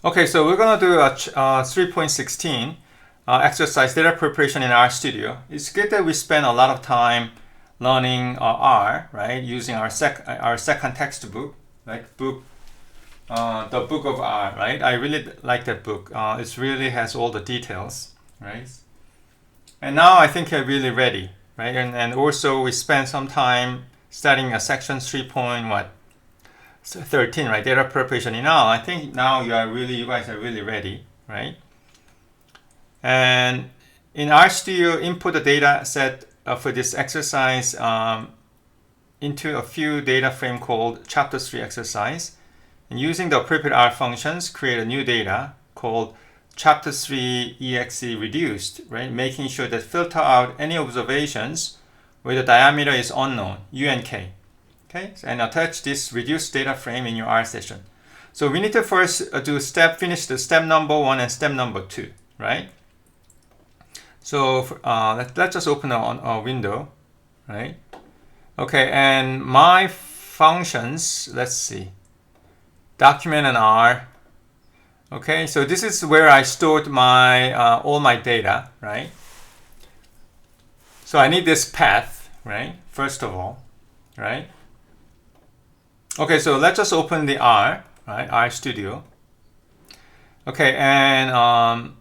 Okay, so we're going to do a 3.16 exercise data preparation in RStudio. It's good that we spend a lot of time learning R, right? Using our second textbook, like the book of R, right? I really like that book. It really has all the details, right? And now I think you're really ready, right? And also we spent some time studying a section 3.13, right? Data preparation in R. I think now you guys are really ready, right? And in RStudio, input the data set for this exercise into a few data frame called Chapter 3 Exercise. And using the appropriate R functions, create a new data called Chapter 3 exe reduced, right? Making sure that filter out any observations where the diameter is unknown, U and K. Okay, and attach this reduced data frame in your R session. So we need to first finish the step number 1 and step number 2, right? So let's just open a window, right? Okay, and my functions, let's see, document and R. Okay, so this is where I stored my all my data, right? So I need this path, right? First of all, right? Okay, so let's just open the R, right? RStudio. Okay, and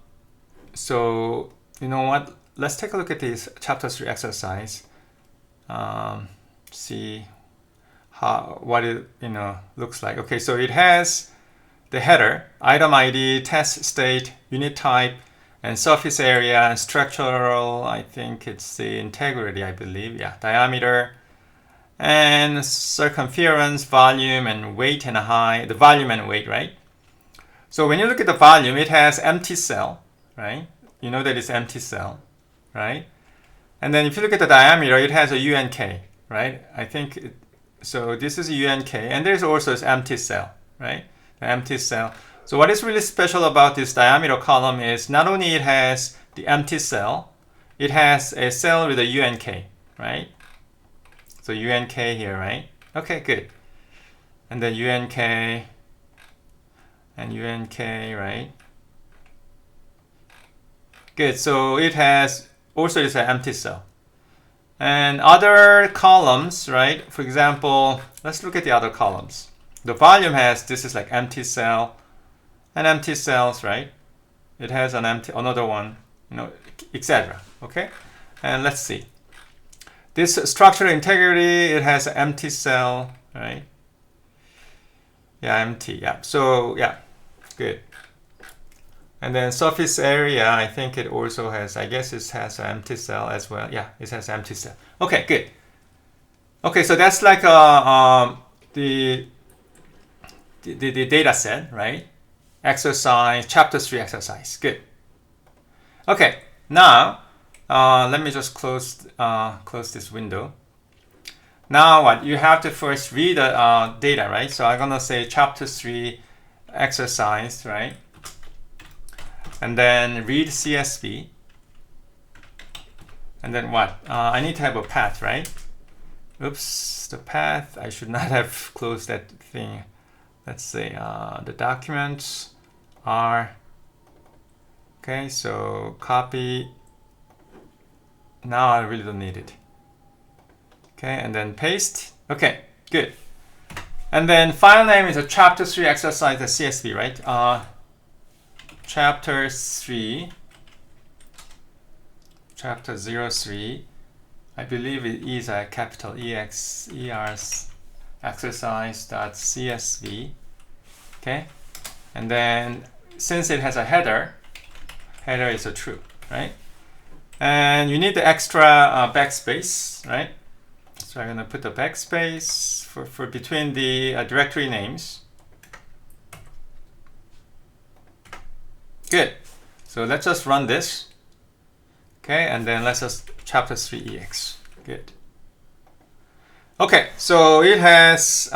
so you know what? Let's take a look at this Chapter 3 exercise. See what it looks like. Okay, so it has the header, item ID, test state, unit type, and surface area, and structural. I think it's the integrity, I believe. Yeah, diameter, and circumference, volume, and weight and height. The volume and weight, right? So when you look at the volume, it has empty cell, right? You know that it's empty cell, right? And then if you look at the diameter, it has a U and K, right? I think so. This is a U and K, and there's also this empty cell, right? The empty cell. So what is really special about this diameter column is not only it has the empty cell, it has a cell with a U and K, right? So U and K here, right? Okay, good. And then U and K and U and K, right? Good. So it has also it's an empty cell. And other columns, right? For example, let's look at the other columns. The volume has, this is like empty cell and empty cells, right? It has another one, etc. Okay? And let's see. This structural integrity, it has an empty cell, right? Yeah, empty, yeah. So, yeah, good. And then surface area, I think it also has, I guess it has an empty cell as well. Yeah, it has empty cell. Okay, good. Okay, so that's like the data set, right? Exercise, Chapter 3 exercise. Good. Okay, now let me just close this window. Now what? You have to first read the data, right? So I'm gonna say Chapter 3 exercise, right? And then read CSV. And then what? I need to have a path, right? Oops, the path. I should not have closed that thing. Let's say the documents are, okay, so copy. Now I really don't need it. Okay, and then paste. Okay, good. And then file name is a Chapter 3 exercise, the CSV, right? Chapter 3, Chapter 03. I believe it is a capital ERS exercise.csv. Okay, and then since it has a header is a true, right? And you need the extra backspace, right? So I'm gonna put the backspace for between the directory names. Good. So let's just run this. Okay, and then let's just Chapter 3 EX. Good. Okay, so it has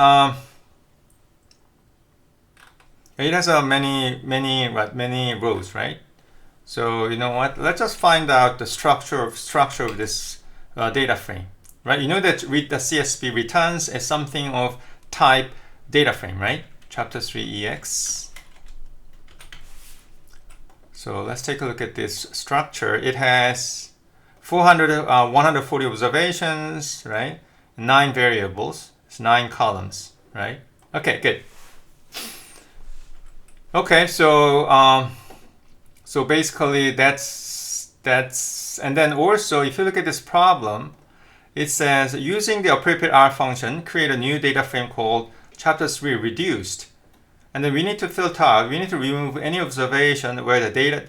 many rows, right? So you know what? Let's just find out the structure of this data frame, right? You know that the CSV returns as something of type data frame, right? Chapter 3 EX. So let's take a look at this structure. It has 140 observations, right? 9 variables. It's 9 columns, right? Okay, good. Okay, so so basically that's and then also if you look at this problem, it says using the appropriate R function, create a new data frame called chapter 3 reduced. And then we need to filter out, we need to remove any observation where the data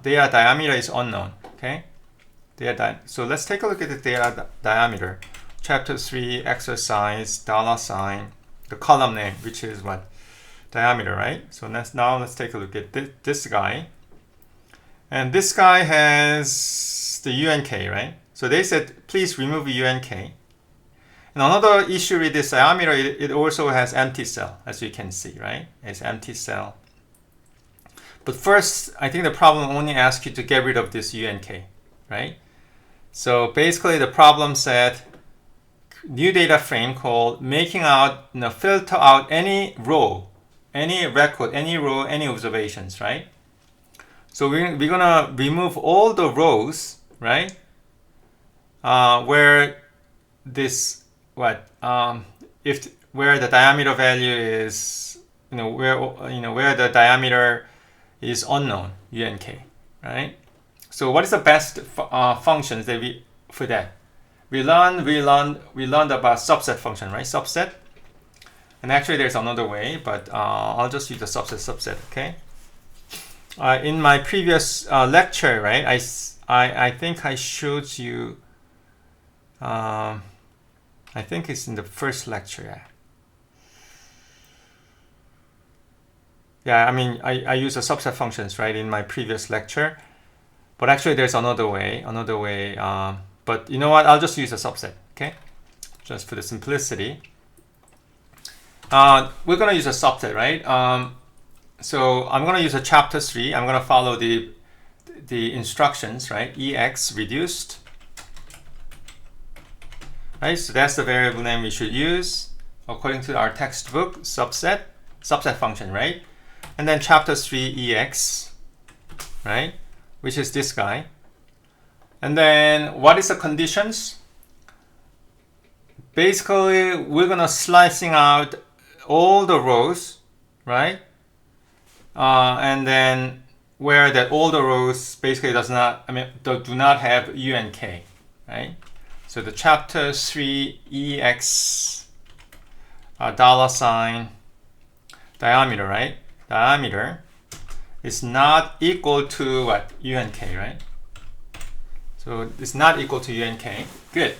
diameter is unknown. Okay? So let's take a look at the data diameter. Chapter 3 exercise $, the column name, which is what? Diameter, right? So now let's take a look at this guy. And this guy has the UNK, right? So they said, please remove UNK. And another issue with this diameter, it also has empty cell, as you can see, right? It's empty cell. But first, I think the problem only asks you to get rid of this UNK, right? So basically the problem said, new data frame called making out, filter out any row, any record, any row, any observations, right? So we're gonna remove all the rows, right? Where this where the diameter value is, where the diameter is unknown, UNK, right? So what is the best functions that for that? We learned about subset function, right? Subset. And actually there's another way, but I'll just use the subset, okay? In my previous lecture, right, I think I showed you, I think it's in the first lecture, yeah. I mean, I use the subset functions, right, in my previous lecture, but actually there's another way, but you know what, I'll just use a subset, okay, just for the simplicity. We're gonna use a subset, right? So I'm gonna use a chapter 3. I'm gonna follow the instructions, right? EX reduced, right? So that's the variable name we should use according to our textbook. Subset function, right? And then chapter 3 EX, right? Which is this guy. And then what is the conditions? Basically, we're gonna slicing out all the rows, right? And then where that all the rows basically do not have UNK, right? So the chapter 3 EX $, diameter, right? Diameter is not equal to what? UNK, right? So it's not equal to UNK. Good.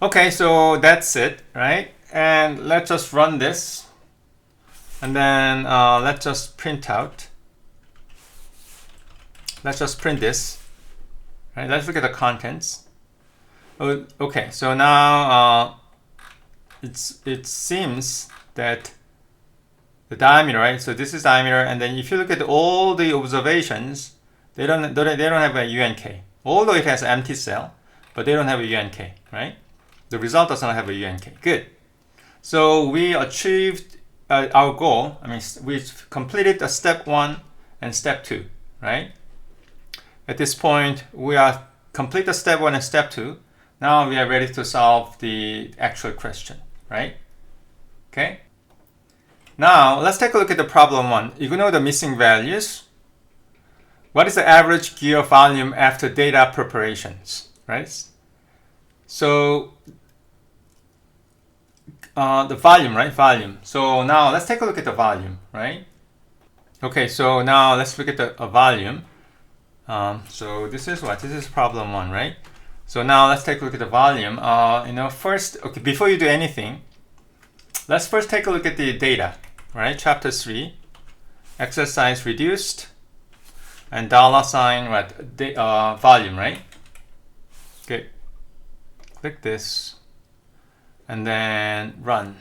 Okay, so that's it, right? And let's just run this. And then let's just print out. Let's just print this. Right, let's look at the contents. Okay, so now it seems that the diameter, right? So this is diameter, and then if you look at all the observations, they don't have a UNK. Although it has empty cell, but they don't have a UNK, right? The result does not have a UNK. Good. So we achieved our goal. I mean, we've completed the step 1 and step 2, right? At this point, we are complete the step 1 and step 2. Now we are ready to solve the actual question, right? Okay. Now let's take a look at the problem 1. Ignore the missing values. What is the average gear volume after data preparations, right? So the volume, right? Volume. So now let's take a look at the volume, right? Okay, so now let's look at the volume. So this is what? This is problem 1, right? So now let's take a look at the volume. First, okay, before you do anything, let's first take a look at the data, right? Chapter 3, exercise reduced, and $, what? Volume, right? Okay. Click this, and then run.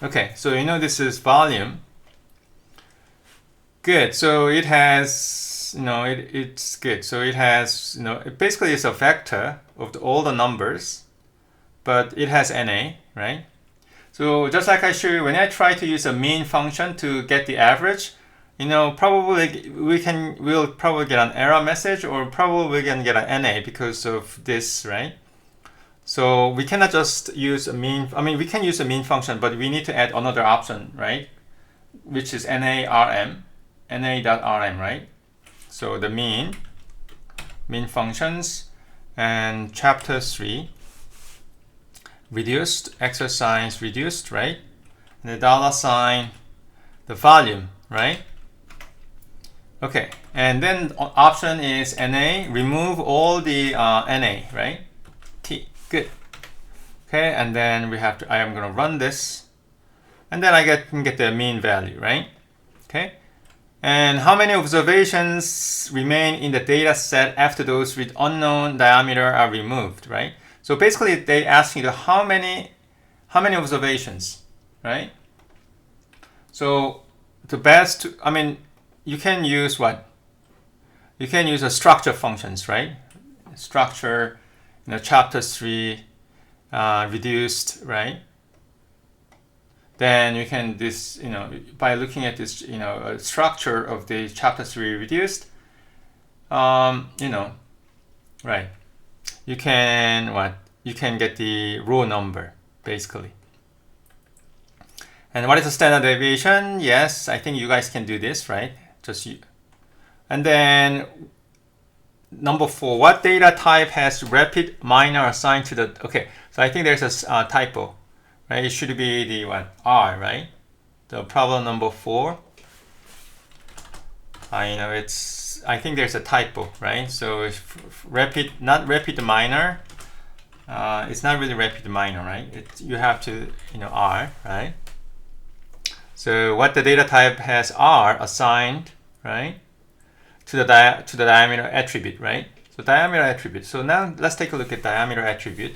Okay, so this is volume. Good. So it has, it's good. So it has, it basically is a vector of all the numbers, but it has NA, right? So just like I showed you, when I try to use a mean function to get the average, probably we'll probably get an error message, or probably we can get an NA because of this, right? So we cannot just use a mean. I mean, we can use a mean function, but we need to add another option, right? Which is NARM, NA.rm, right? So the mean functions, and chapter 3, reduced, exercise reduced, right? And the $sign, the volume, right? Okay, and then option is NA, remove all the NA, right? T, good. Okay, and then we have to, I am gonna run this, and then I can get the mean value, right? Okay, and how many observations remain in the data set after those with unknown diameter are removed, right? So basically they ask you how many observations, right? So the best, I mean, you can use what? You can use a structure functions, right? Structure, chapter 3, reduced, right? Then you can by looking at this, structure of the chapter 3 reduced, right? You can You can get the row number basically. And what is the standard deviation? Yes, I think you guys can do this, right? Just you. And then number 4, what data type has rapid minor assigned to the, okay, so I think there's a typo, right? It should be the R, right? The problem number 4. I think there's a typo, right? So if rapid, not rapid minor, it's not really rapid minor, right? You have to, R, right? So what the data type has R assigned, right? To the diameter attribute, right? So diameter attribute. So now let's take a look at diameter attribute.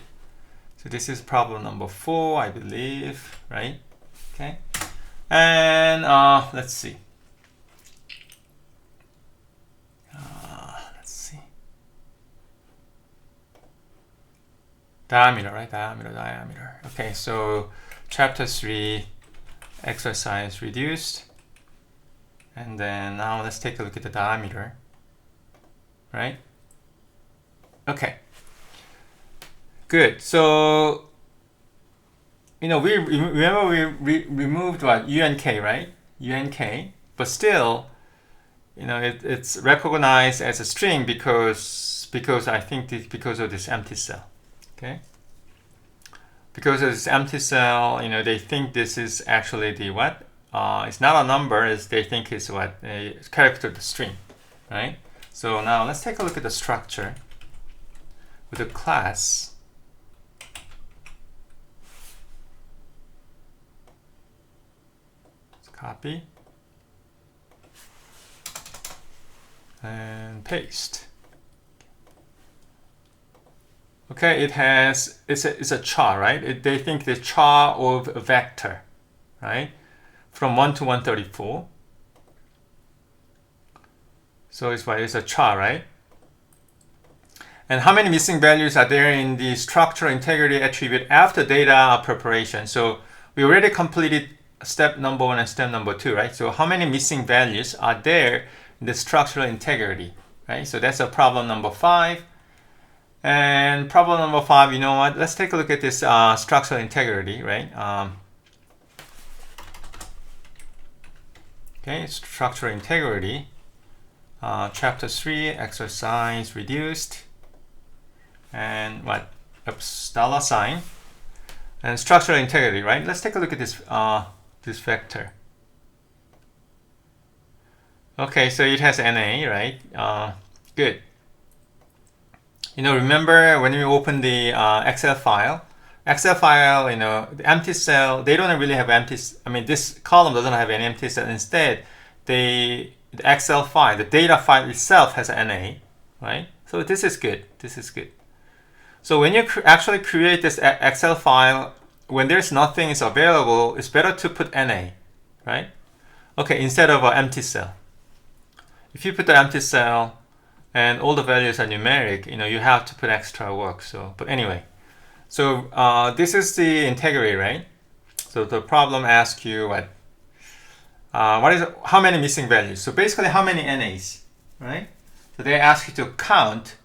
So this is problem number 4, I believe, right? Okay. And let's see. Diameter, right? Diameter. Okay, so chapter 3, exercise reduced. And then now let's take a look at the diameter, right? Okay, good. So, we remember we removed what? U and K, right? U and K, but still, it's recognized as a string because I think because of this empty cell. Okay, because of this empty cell, they think this is actually the what? It's not a number, they think it's what? A character of the string, right? So now let's take a look at the structure with a class. Let's copy and paste. Okay, it's a char, right? They think the char of a vector, right? From 1 to 134. So it's a char, right? And how many missing values are there in the structural integrity attribute after data preparation? So we already completed step number 1 and step number 2, right? So how many missing values are there in the structural integrity, right? So that's a problem number 5. And problem number 5, you know what? Let's take a look at this structural integrity, right? Okay, structural integrity. Chapter 3, exercise reduced. And what? Oops, $sign. And structural integrity, right? Let's take a look at this this vector. Okay, so it has NA, right? Good. Remember when we open the Excel file, the empty cell, they don't really have empty, this column doesn't have any empty cell. Instead, the Excel file, the data file itself has an NA, right? So this is good. So when you actually create this Excel file, when there's nothing is available, it's better to put NA, right? Okay, instead of an empty cell. If you put the empty cell, and all the values are numeric, you have to put extra work. So, but anyway, so this is the integrity, right? So the problem asks you what? how many missing values? So basically, how many NAs, right? So they ask you to count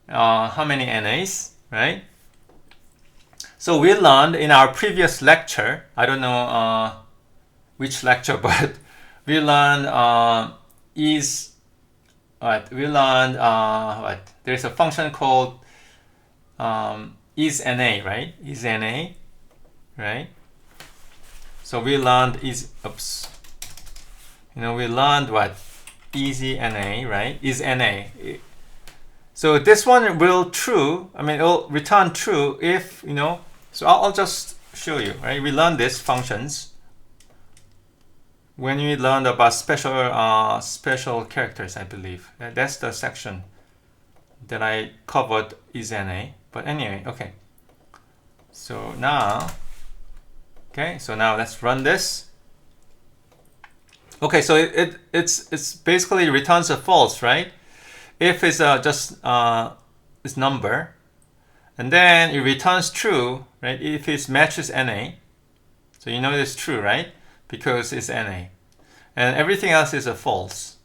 how many NAs, right? So we learned in our previous lecture, I don't know which lecture, but we learned there's a function called is NA, right? Is NA, right? So we learned we learned what? Easy NA, right? Is NA. So this one will true, it'll return true if, so I'll just show you, right? We learned these functions when we learned about special characters, I believe. That's the section that I covered is NA. But anyway, okay. So now let's run this. Okay, so it's basically returns a false, right? If it's just this number, and then it returns true, right? If it matches NA, so you know it's true, right? Because it's NA, and everything else is a false.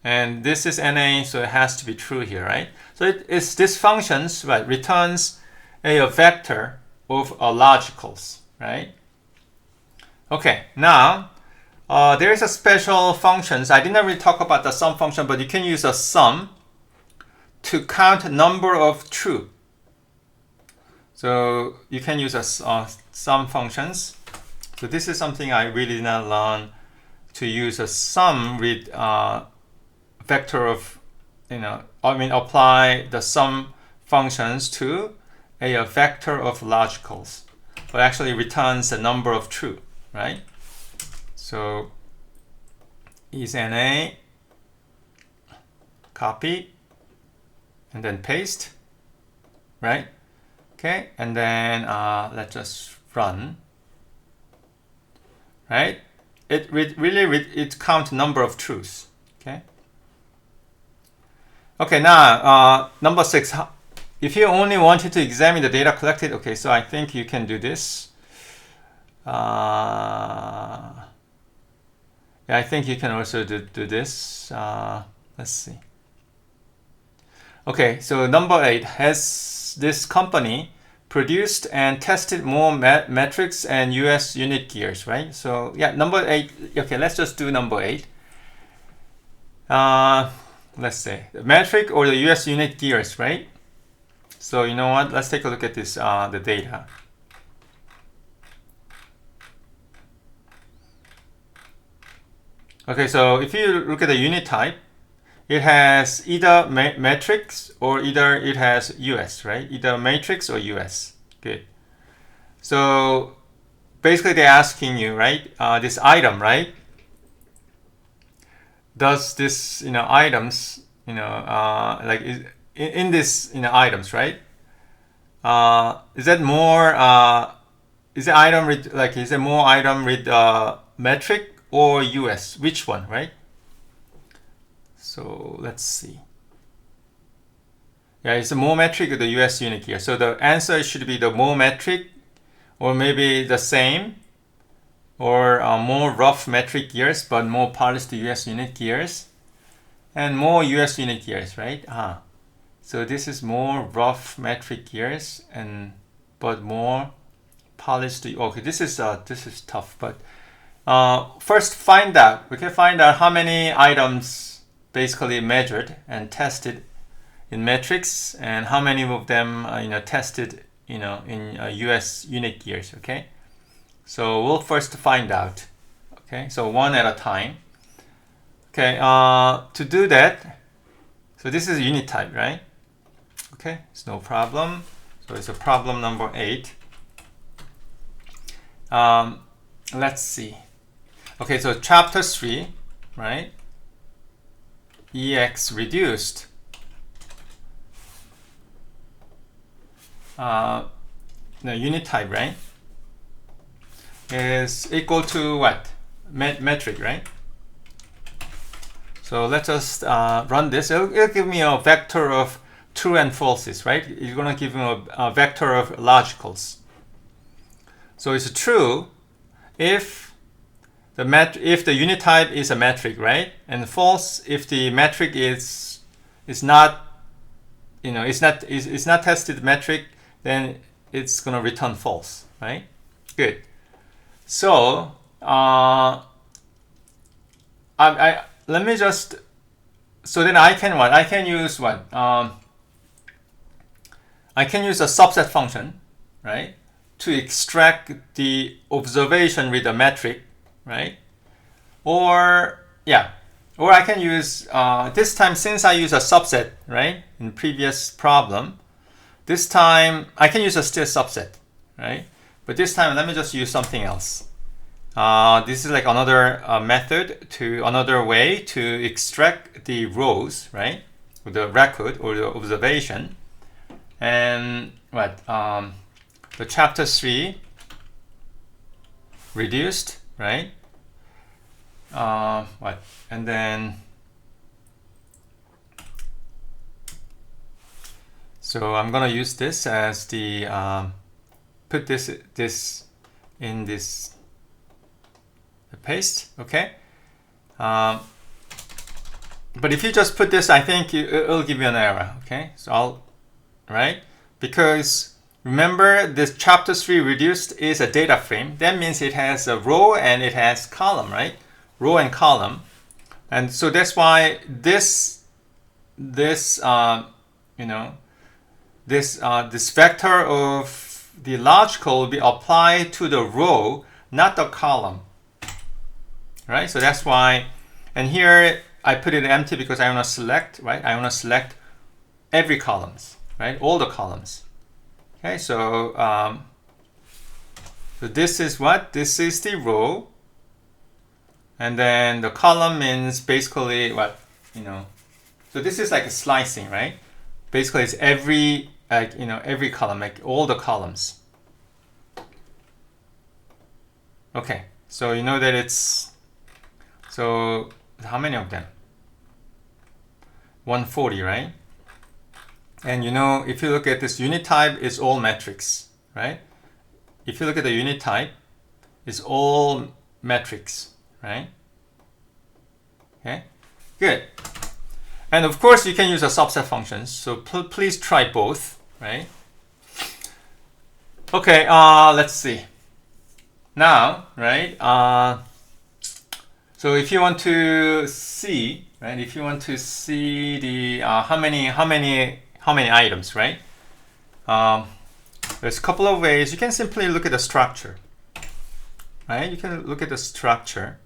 And this is NA, so it has to be true here, right? So it's this functions, right? Returns a vector of logicals, right? Okay, now there is a special functions. I didn't really talk about the sum function, but you can use a sum to count number of true. So you can use a sum functions. So this is something I really did not learn, to use a sum with vector of, apply the sum functions to a vector of logicals, but actually returns a number of true, right? So is NA, copy, and then paste, right? Okay, and then let's just run, right? It counts number of truths. Okay, now number 6. If you only wanted to examine the data collected, okay, so I think you can do this. Yeah, I think you can also do this. Let's see. Okay, so number 8, has this company produced and tested more metrics and US unit gears, right? So yeah, number 8. Okay, let's just do number 8. Let's say the metric or the US unit gears, right? So you know what? Let's take a look at this, the data. Okay, so if you look at the unit type, it has either metrics or either it has US, right? Either matrix or US. Good. So basically they're asking you, right? This item, right? Does this, items, like in this, items, right? Is that more, is the item with, like, is it more item with metric or US? Which one, right? So let's see. Yeah, it's a more metric with the US unit gear. So the answer should be the more metric, or maybe the same, or more rough metric gears, but more polished US unit gears, and more US unit gears, right? So this is more rough metric gears, but more polished. Okay, this is tough, but first find out. We can find out how many items basically measured and tested in metrics, and how many of them tested in US unit gears. Okay. So we'll first find out. Okay, so one at a time. Okay, to do that, so this is unit type, right? Okay, it's no problem. So it's a problem number 8. Let's see. Okay, so chapter 3, right? EX reduced. The unit type, right? Is equal to what? Metric, right? So let's just run this. It'll give me a vector of true and falses, right? It's going to give me a vector of logicals. So it's true if if the unit type is a metric, right? And false if the metric is not, it's not tested metric, then it's gonna return false, right? Good. So let me just, so then I can what? I can use what? I can use a subset function, right, to extract the observation with a metric, right? Or I can use this time, since I use a subset, right, in previous problem, this time I can use a still subset, right? But this time let me just use something else. This is like another another way to extract the rows, right, or the record or the observation. And what, the chapter 3 reduced, right? And then, so I'm gonna use this as the put this in this paste, okay? But if you just put this, I think it'll give you an error, okay? So right? Because remember, this chapter 3 reduced is a data frame. That means it has a row and it has column, right? Row and column. And so that's why this vector of the logical will be applied to the row, not the column, right? So that's why, and here I put it empty because I want to select, right? I want to select every columns, right? All the columns. Okay, so so this is what? This is the row, and then the column means basically what, so this is like a slicing, right? Basically it's every every column, like all the columns. Okay, so you know that it's, so how many of them? 140, right? And if you look at this unit type, is all metrics, right? If you look at the unit type, it's all metrics, right? Okay, good. And of course, you can use a subset functions. So please try both, right? Okay, let's see. Now, right? So if you want to see, right? If you want to see the how many items, right? There's a couple of ways. You can simply look at the structure, right? You can look at the structure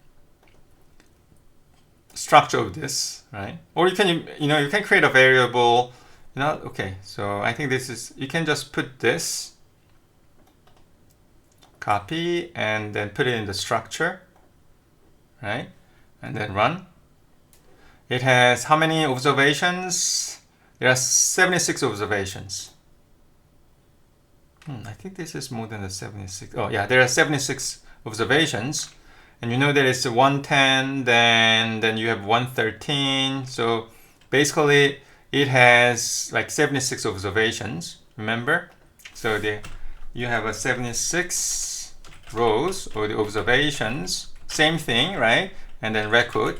of this, right? Or you can, you can create a variable, okay, so I think this is, you can just put this, copy, and then put it in the structure, right? And then run. It has how many observations? There are 76 observations. I think this is more than the 76. Oh yeah, there are 76 observations. And you know that it's 110, then you have 113. So basically it has like 76 observations, remember? So you have a 76 rows or the observations, same thing, right? And then record.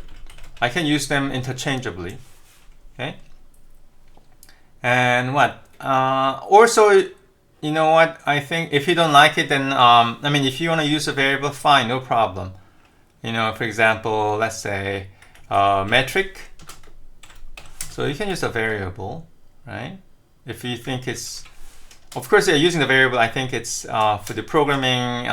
I can use them interchangeably, okay? And what? Also, you know what? I think if you don't like it, then if you want to use a variable, fine, no problem. For example, let's say metric. So you can use a variable, right? If you think it's, of course, using the variable, I think it's for the programming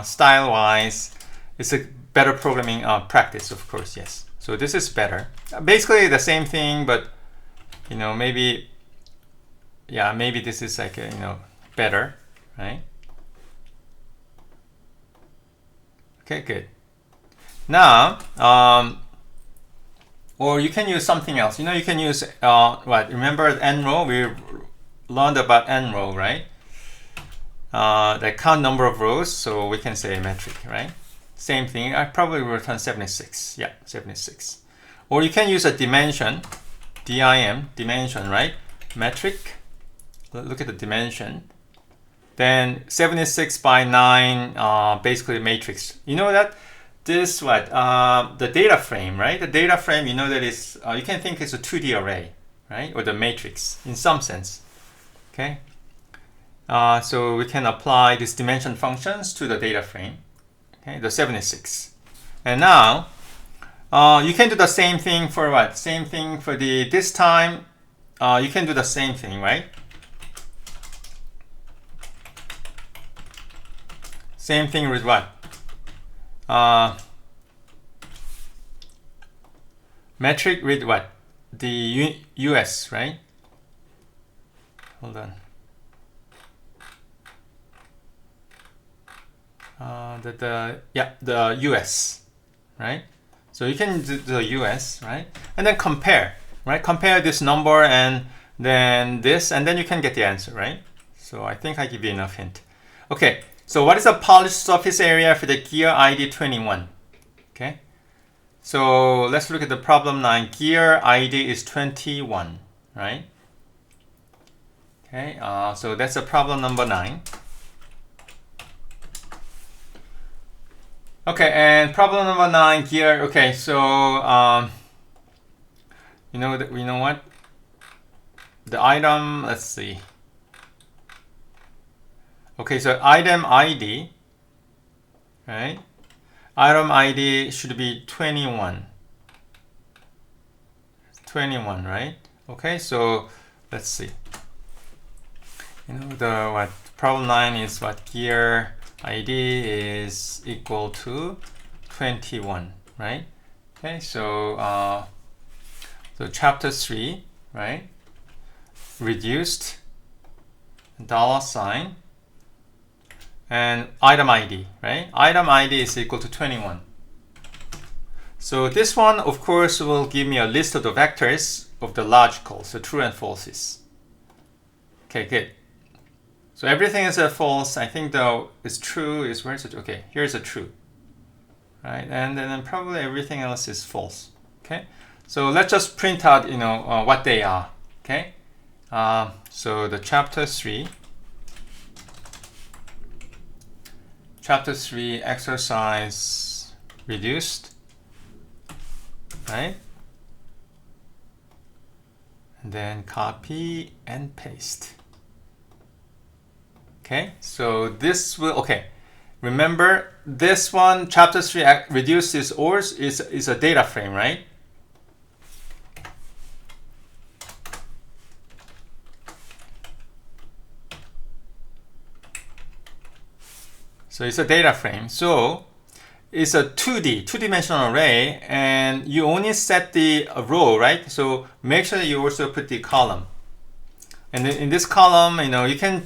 style-wise, it's a better programming practice, of course, yes. So this is better. Basically the same thing, but maybe this is like better, right? Okay, good. Now, or you can use something else. You can use what? Remember n row? We learned about n row, right? The count number of rows, so we can say metric, right? Same thing. I probably will return 76. Yeah, 76. Or you can use a dimension, dimension, right? Metric. Look at the dimension. Then 76 by 9, basically matrix. You know that this what the data frame, right? The data frame, you know that is you can think it's a 2D array, right? Or the matrix in some sense. Okay. So we can apply these dimension functions to the data frame. Okay, the 76. And now you can do the same thing for what? Same thing for the this time. You can do the same thing, right? Same thing with what? Metric with what? The US, right? Hold on. The US, right? So you can do the US, right? And then compare, right? Compare this number and then this, and then you can get the answer, right? So I think I give you enough hint. Okay, so what is the polished surface area for the gear ID 21? Okay, so let's look at the problem 9. Gear ID is 21, right? Okay, so that's a problem number 9. Okay, and problem number 9, gear. Okay, so you know what? The item, let's see. Okay, so item ID, right? Item ID should be 21. 21, right? Okay, so let's see. You know the what? Problem 9 is what? Gear ID is equal to 21, right? Okay, so so chapter 3, right? Reduced $, and item ID, right? Item ID is equal to 21. So this one, of course, will give me a list of the vectors of the logical, so true and falses. Okay, good. So everything is a false. I think though is true is where is it? Okay, here's a true, right? And then probably everything else is false. Okay, so let's just print out, you know, what they are. Okay, so the chapter 3 exercise reduced, right? And then copy and paste. Okay, so this will, okay, remember this one, chapter 3 reduced is a data frame, right? So it's a data frame. So it's a 2-dimensional array, and you only set the row, right? So make sure that you also put the column. And then in this column, you know, you can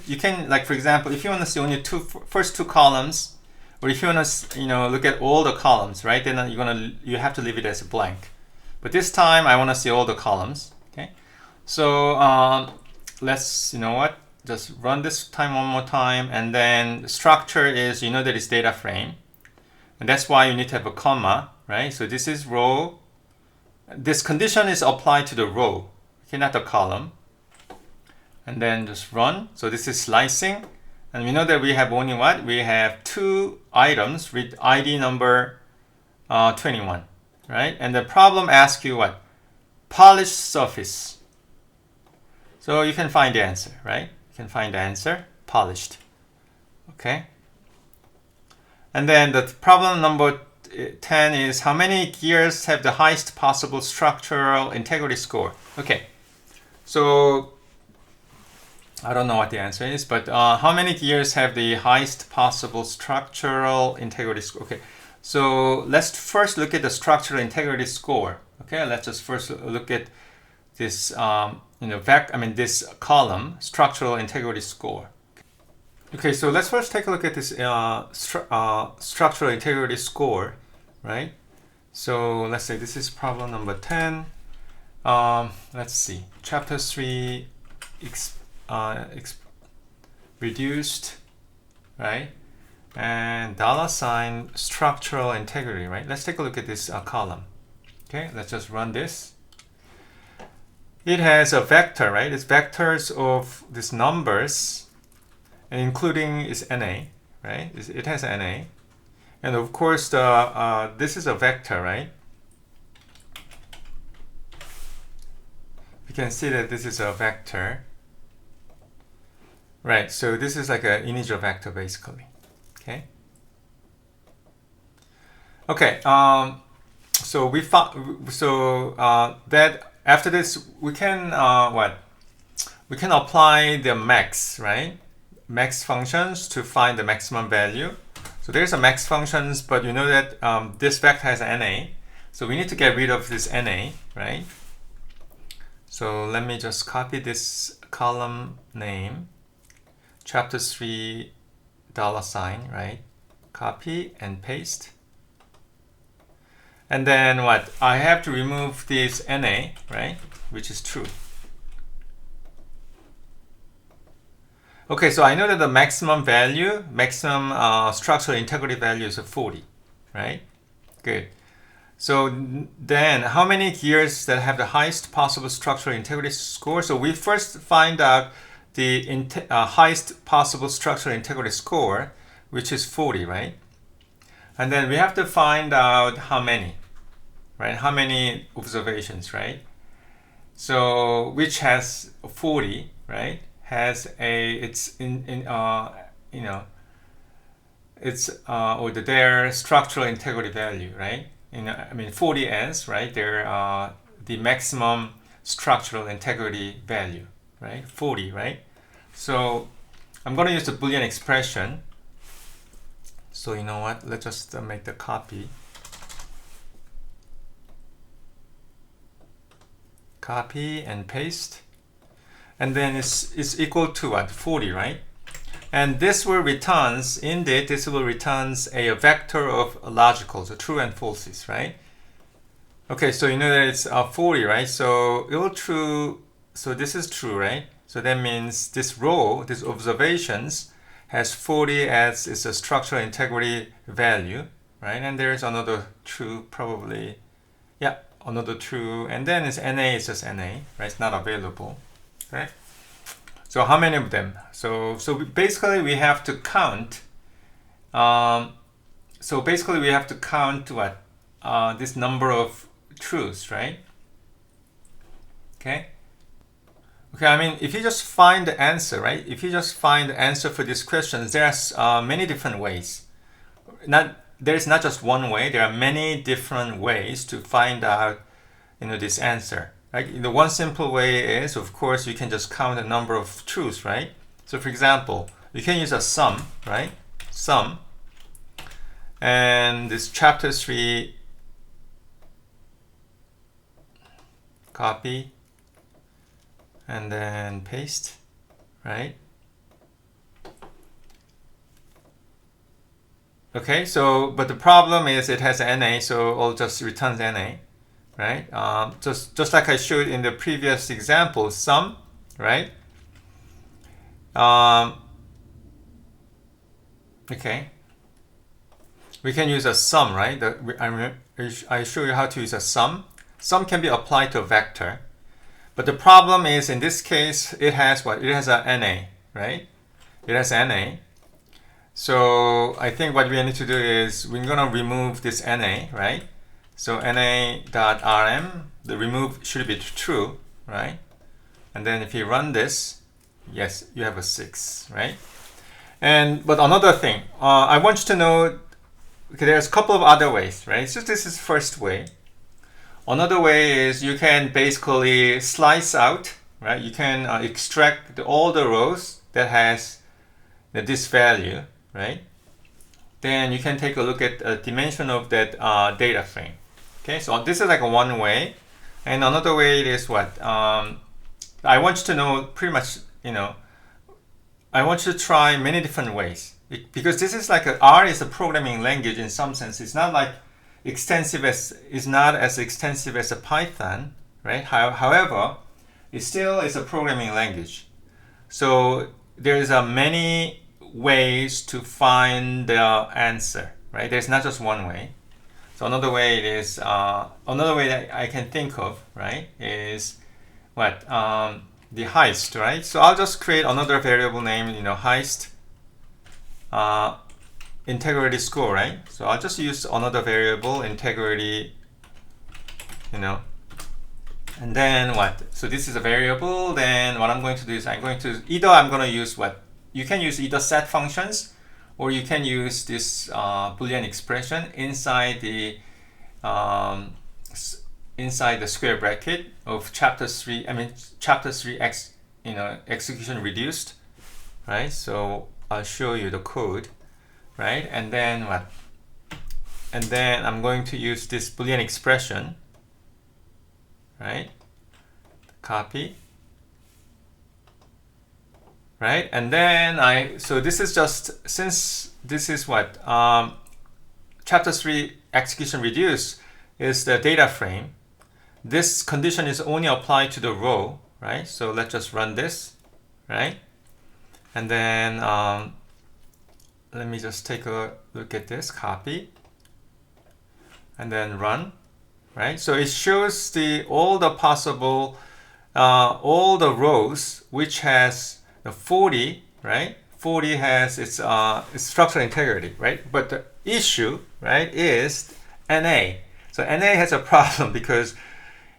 like, for example, if you want to see only first two columns, or if you want to, you know, look at all the columns, right? Then you have to leave it as a blank. But this time I want to see all the columns. Okay, so let's, you know what? Just run this time one more time, and then the structure is, you know, that it's data frame, and that's why you need to have a comma, right? So this is row. This condition is applied to the row, okay, not the column. And then just run. So this is slicing, and we know that we have only what? We have 2 items with ID number 21, right? And the problem asks you what? Polished surface. So you can find the answer, right? You can find the answer, polished. Okay. And then the problem number 10 is how many gears have the highest possible structural integrity score? Okay. So I don't know what the answer is, but how many gears have the highest possible structural integrity score? Okay, so let's first look at the structural integrity score. Okay, let's just first look at this, this column, structural integrity score. Okay, so let's first take a look at this structural integrity score, right? So let's say this is problem number 10. Let's see, chapter 3. Reduced, right? And $ structural integrity, right? Let's take a look at this column. Okay, let's just run this. It has a vector, right? It's vectors of these numbers, including is NA, right? It has NA. And of course, the this is a vector, right? You can see that this is a vector, right? So this is like an integer vector, basically. Okay. Okay. So we found. So that after this, we can what? We can apply the max, right? Max functions to find the maximum value. So there's a max functions, but you know that this vector has NA. So we need to get rid of this NA, right? So let me just copy this column name, chapter 3 $, right? Copy and paste. And then what? I have to remove this NA, right? Which is true. Okay, so I know that the maximum value, maximum structural integrity value is 40, right? Good. So then how many gears that have the highest possible structural integrity score? So we first find out the highest possible structural integrity score, which is 40, right? And then we have to find out how many, right? How many observations, right? So which has 40, right? Has a it's in you know it's or their structural integrity value, right? I mean 40s, right? They're the maximum structural integrity value, right? 40, right? So I'm going to use the Boolean expression. So you know what? Let's just make the copy. Copy and paste. And then it's equal to what? 40, right? And this will returns, indeed, this will returns a vector of logicals, so true and falses, right? Okay, so you know that it's 40, right? So it will true, so this is true, right? So that means this row, this observations, has 40 as its a structural integrity value, right? And there's another true, probably, yeah, another true, and then it's NA is just NA, right? It's not available. Right? So how many of them? So basically we have to count. So basically we have to count what this number of truths, right? Okay. Okay. I mean, if you just find the answer, right? If you just find the answer for these questions, there's many different ways. There's not just one way. There are many different ways to find out, this answer. Right? The one simple way is, of course, you can just count the number of truths, right? So for example, you can use a sum, right? Sum. And this chapter 3, copy, and then paste, right? Okay, so, but the problem is it has NA, so it'll just returns NA. Right? Just like I showed in the previous example, sum, right? Okay. We can use a sum, right? I show you how to use a sum. Sum can be applied to a vector. But the problem is, in this case, it has what? It has a NA, right? It has NA. So I think what we need to do is we're going to remove this NA, right? So na.rm, the remove should be true, right? And then if you run this, yes, you have a 6, right? But another thing, I want you to know, okay, there's a couple of other ways, right? So this is first way. Another way is you can basically slice out, right? You can extract all the rows that has this value, right? Then you can take a look at the dimension of that data frame. Okay, so this is like one way. And another way is what? I want you to know pretty much, I want you to try many different ways. Because this is like R is a programming language in some sense. It's not like it's not as extensive as a Python, right? However, it still is a programming language. So there's many ways to find the answer, right? There's not just one way. So another way another way that I can think of, right, is what? The heist, right? So I'll just create another variable named, heist integrity score, right? So I'll just use another variable, integrity, and then what? So this is a variable. Then what I'm going to do is I'm going to use what? You can use either set functions, or you can use this Boolean expression inside the square bracket of chapter 3. Chapter 3 execution reduced, right? So I'll show you the code, right? And then what? And then I'm going to use this Boolean expression, right? Copy, right? And then so this is just, since this is what chapter 3 execution reduce is the data frame, this condition is only applied to the row, right? So let's just run this, right? And then let me just take a look at this, copy, and then run, right? So it shows all the possible all the rows which has the 40, right? 40 has its structural integrity, right? But the issue, right, is NA. So NA has a problem because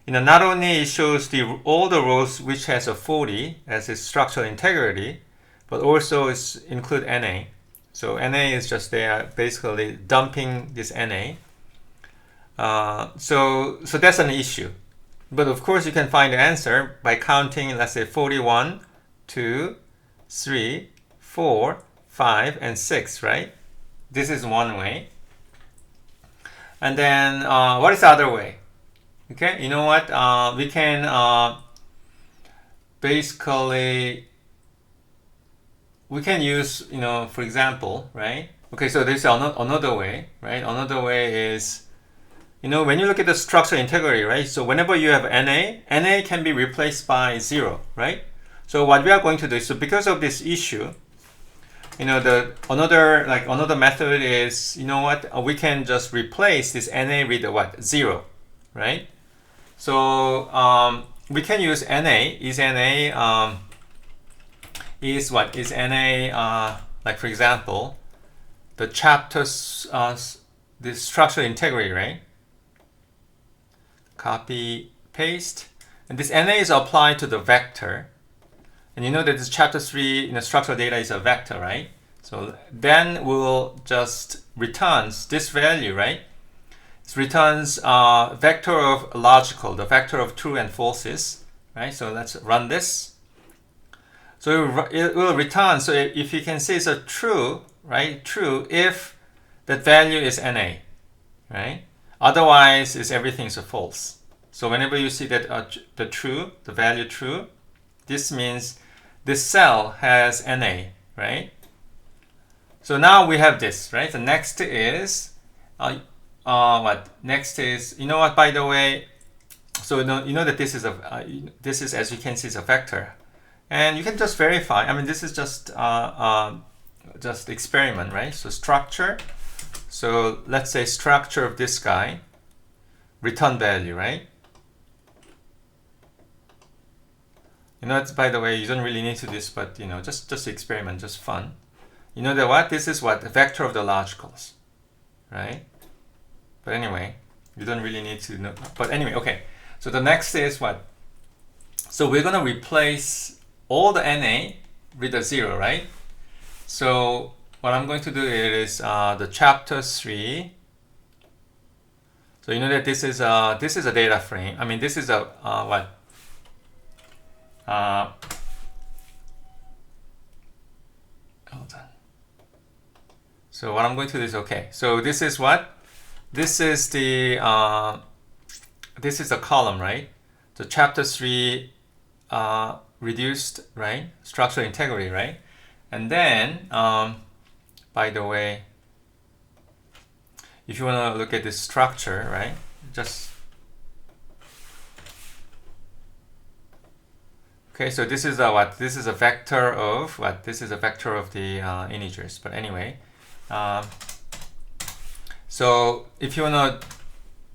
not only it shows all the rows which has a 40 as its structural integrity, but also it's include NA. So NA is just there basically dumping this NA. So that's an issue. But of course you can find the answer by counting, let's say 41, 2, 3, 4, 5, and 6, right? This is one way. And then what is the other way? Okay, you know what? We can basically use, for example, right? Okay, so there's another way, right? Another way is, when you look at the structural integrity, right? So whenever you have NA can be replaced by 0, right? So what we are going to do, so because of this issue, another method is, we can just replace this NA with what? 0, right? So we can use NA. Is NA, like for example, the chapters, the structural integrity, right? Copy, paste, and this NA is applied to the vector, and you know that this chapter 3 structural data is a vector, right? So then we'll just returns this value, right? It returns vector of logical, the vector of true and falses, right? So let's run this. So it will return. So if you can see it's a true, right? True if that value is NA, right? Otherwise, everything is a false. So whenever you see that the value true, this means this cell has NA, right? So now we have this, right? The next is what? Next is, what? By the way, so you know that this is as you can see is a vector, and you can just verify. This is just experiment, right? So structure. So let's say structure of this guy, return value, right? It's, by the way, you don't really need to do this, but just experiment, just fun. You know that what? This is what? The vector of the logicals, right? But anyway, you don't really need to know. But anyway, okay. So the next is what? So we're going to replace all the NA with a 0, right? So what I'm going to do is the chapter 3. So you know that this is a data frame. This is a what? Hold on. So what I'm going to do is, okay. So this is what? This is the column, right? So chapter 3 reduced, right? Structural integrity, right? And then by the way, if you want to look at this structure, right? Okay, so this is what? This is a vector of what? This is a vector of the integers. But anyway, so if you want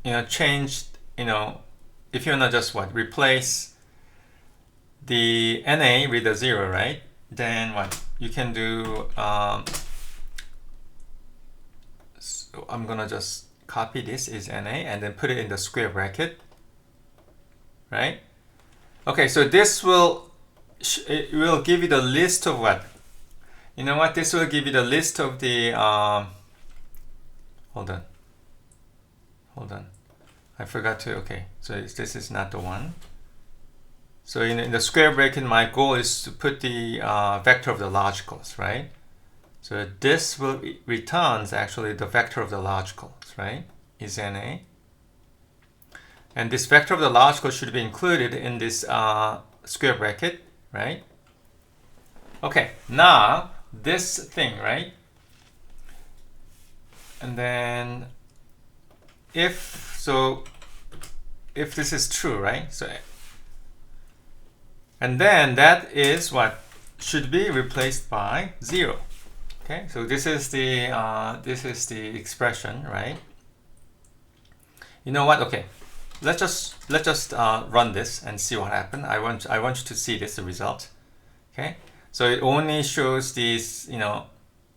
to, change, if you want to just what? Replace the NA with a 0, right? Then what? You can do I'm gonna just copy this is NA and then put it in the square bracket, right? Okay, so this will it will give you the list of what? You know what? This will give you the list of the hold on. I forgot to. Okay, so this is not the one. So in the square bracket, my goal is to put the vector of the logicals, right? So this will returns actually the vector of the logicals, right? Is NA. And this vector of the logical should be included in this square bracket, right? Okay, now this thing, right? And then if this is true, right? So and then that is what should be replaced by 0. Okay, so this is the expression, right? You know what? Okay, let's just run this and see what happened. I want you to see this, the result. Okay, so it only shows these, you know,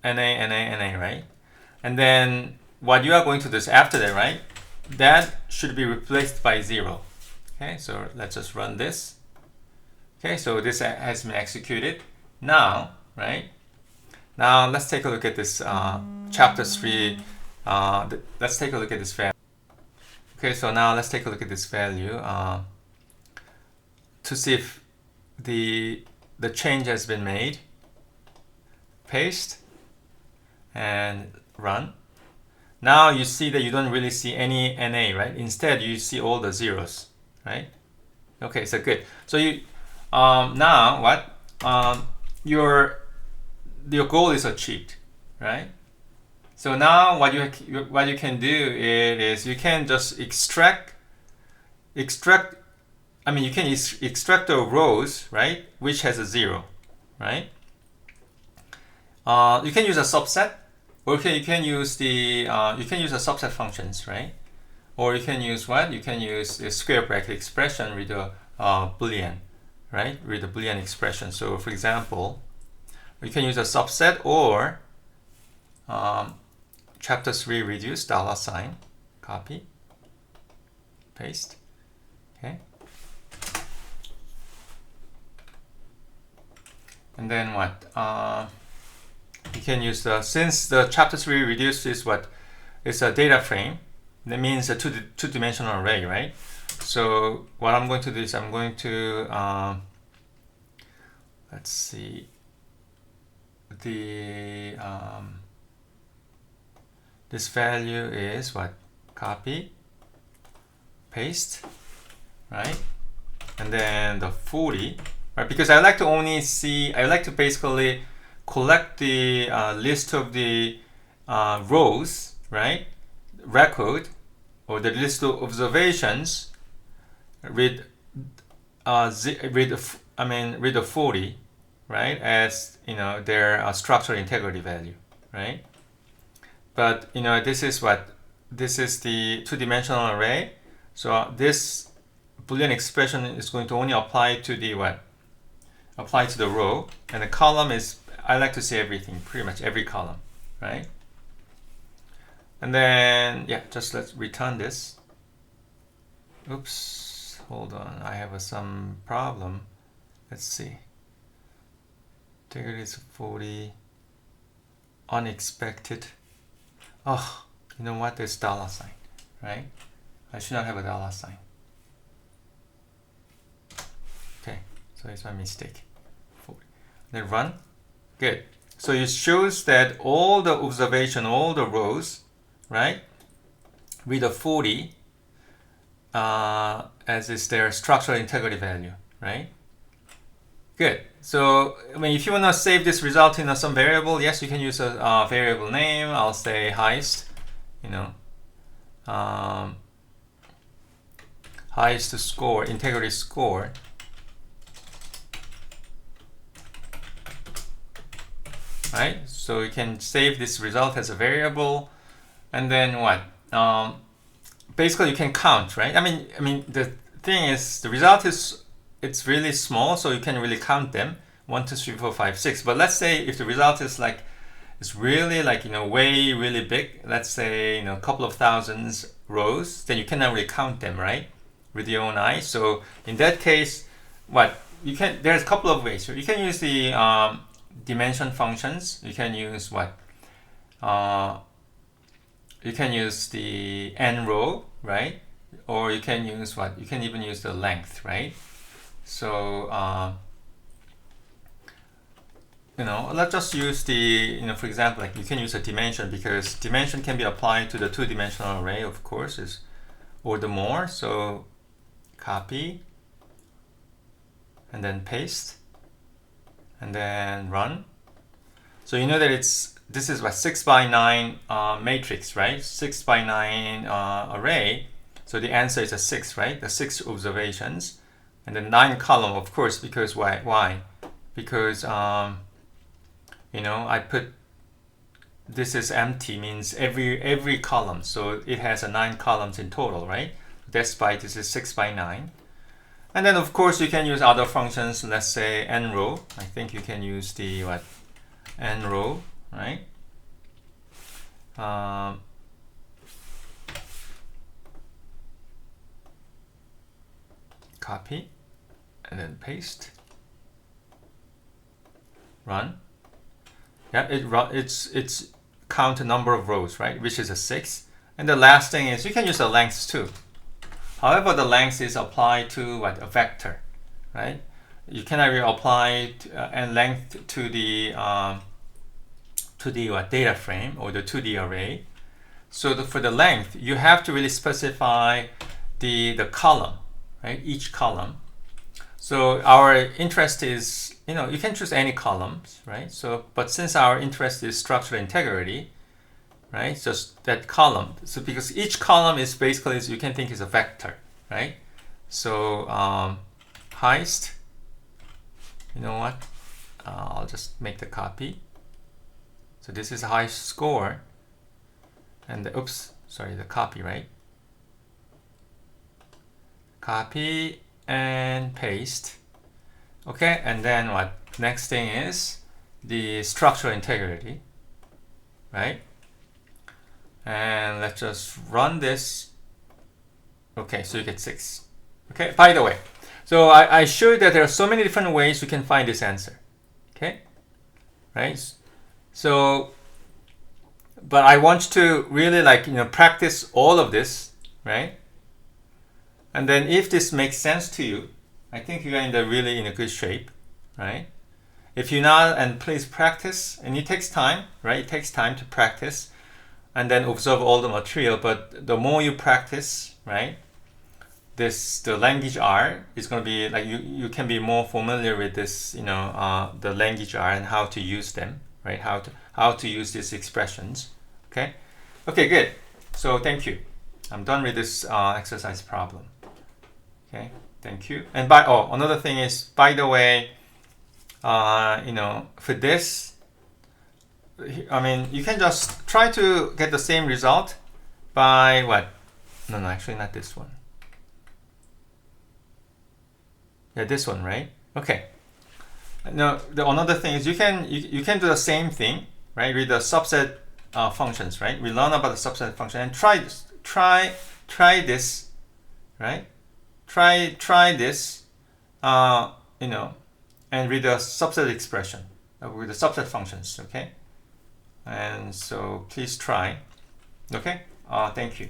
NA, right? And then what you are going to do is after that, right? That should be replaced by 0. Okay, so let's just run this. Okay, so this has been executed. Now, right? Now let's take a look at this chapter 3. Let's take a look at this value. Okay, so now let's take a look at this value to see if the change has been made. Paste and run. Now you see that you don't really see any NA, right? Instead, you see all the zeros, right? Okay, so good. So you now what? Your goal is achieved, right? So now what you can do is you can just extract. I mean, you can extract the rows, right, which has a 0, right? You can use a subset, or you can use the a subset functions, right? Or you can use what? You can use a square bracket expression with a Boolean, right? With a Boolean expression. So, for example, you can use a subset or chapter 3 reduce $, copy, paste, okay. And then what? You can use since the chapter 3 reduce is what? It's a data frame. That means a two-dimensional array, right? So what I'm going to do is I'm going to let's see, the this value is what? Copy, paste, right? And then the 40, right? Because I like to basically collect the list of the rows, right? Record, or the list of observations with the 40, right? As you know, their structural integrity value, right? But you know, this is the two-dimensional array. So this Boolean expression is going to only apply to the what? Apply to the row, and the column is, I like to say everything, pretty much every column, right? And then yeah, just let's return this. Oops, hold on, I have some problem. Let's see. Integrity is 40. Unexpected. Oh, you know what? There's $, right? I should not have a $. Okay, so it's my mistake. 40. Then run. Good. So it shows that all the observation, all the rows, right, with a 40 as is their structural integrity value, right? Good. So, I mean, if you want to save this result in some variable, yes, you can use a variable name. I'll say highest, you know, highest score, integrity score. Right? So you can save this result as a variable, and then what? Basically, you can count, right? I mean, the thing is, the result is, it's really small, so you can really count them, 1, 2, 3, 4, 5, 6. But let's say if the result is like, is really like, way really big, let's say, a couple of thousands rows, then you cannot really count them, right, with your own eyes. So in that case, there's a couple of ways. So you can use the dimension functions. You can use you can use the n row, right? Or you can use you can even use the length, right? So let's just use the, for example, like you can use a dimension, because dimension can be applied to the two-dimensional array, of course, or the more. So copy and then paste and then run. So you know that this is 6 by 9 matrix, right? 6 by 9 array. So the answer is a 6, right? The 6 observations, and then 9 column, of course, because why? Because I put this is empty, means every column, so it has 9 columns in total, right? That's why this is 6 by 9. And then of course you can use other functions. Let's say n row. I think you can use the n row, right? Copy and then paste, run. Yeah, it's count the number of rows, right, which is a 6. And the last thing is you can use the length too. However, the length is applied to a vector, right? You cannot really apply and length to the data frame or the 2D array. So for the length, you have to really specify the column, right? Each column. So our interest is, you can choose any columns, right? So, but since our interest is structural integrity, right? Just that column. So because each column is basically, you can think is a vector, right? So highest, I'll just make the copy. So this is the highest score, and the copy, right? Copy and paste. Okay, and then next thing is the structural integrity, right? And let's just run this. Okay, so you get 6. Okay, by the way, so I showed that there are so many different ways you can find this answer. Okay, right? So, but I want you to really practice all of this, right? And then if this makes sense to you, I think you're really in a good shape, right? If you're not, and please practice, and it takes time, right? It takes time to practice and then observe all the material. But the more you practice, right, the language R is going to be you can be more familiar with this, the language R and how to use them, right? How to use these expressions. Okay, good. So thank you. I'm done with this exercise problem. Okay, thank you. And another thing is, by the way, for this, you can just try to get the same result by No, actually not this one. Yeah, this one, right? Okay. Now, another thing is you can do the same thing, right, with the subset functions, right? We learn about the subset function and try this, right? Try this, and with the subset expression, with the subset functions, okay? And so please try. Okay. Thank you.